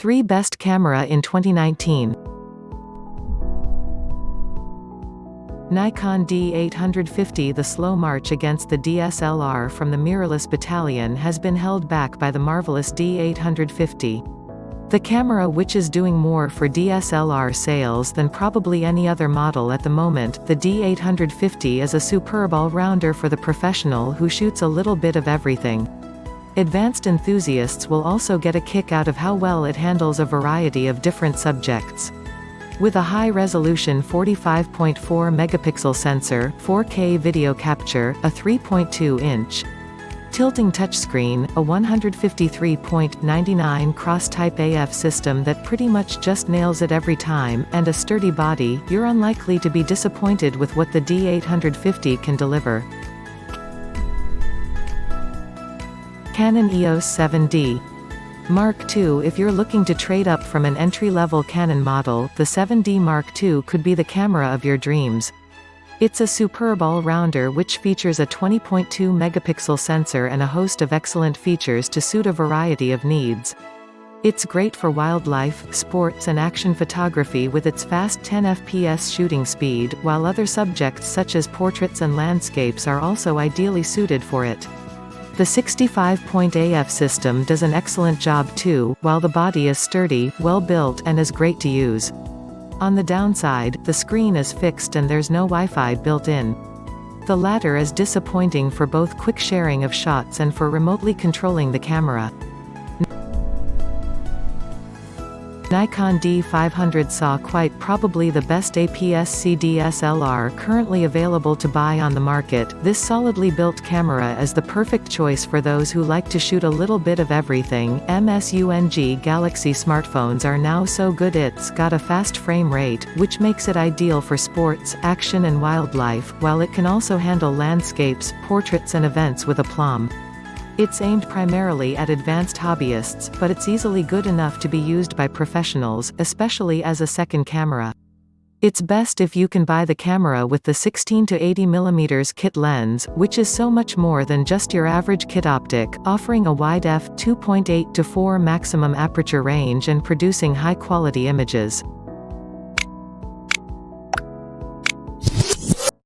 3 Best Camera in 2019. Nikon D850. The slow march against the DSLR from the mirrorless battalion has been held back by the marvelous D850. The camera, which is doing more for DSLR sales than probably any other model at the moment, the D850 is a superb all-rounder for the professional who shoots a little bit of everything. Advanced enthusiasts will also get a kick out of how well it handles a variety of different subjects. With a high-resolution 45.4 megapixel sensor, 4K video capture, a 3.2-inch tilting touchscreen, a 153.99 cross-type AF system that pretty much just nails it every time, and a sturdy body, you're unlikely to be disappointed with what the D850 can deliver. Canon EOS 7D Mark II. If you're looking to trade up from an entry-level Canon model, the 7D Mark II could be the camera of your dreams. It's a superb all-rounder which features a 20.2 megapixel sensor and a host of excellent features to suit a variety of needs. It's great for wildlife, sports and action photography with its fast 10 fps shooting speed, while other subjects such as portraits and landscapes are also ideally suited for it. The 65-point AF system does an excellent job too, while the body is sturdy, well-built and is great to use. On the downside, the screen is fixed and there's no Wi-Fi built in. The latter is disappointing for both quick sharing of shots and for remotely controlling the camera. Nikon D500 saw quite probably the best APS-C DSLR currently available to buy on the market. This solidly built camera is the perfect choice for those who like to shoot a little bit of everything. Samsung Galaxy smartphones are now so good it's got a fast frame rate, which makes it ideal for sports, action and wildlife, while it can also handle landscapes, portraits and events with aplomb. It's aimed primarily at advanced hobbyists, but it's easily good enough to be used by professionals, especially as a second camera. It's best if you can buy the camera with the 16 to 80 mm kit lens, which is so much more than just your average kit optic, offering a wide f2.8 to 4 maximum aperture range and producing high-quality images.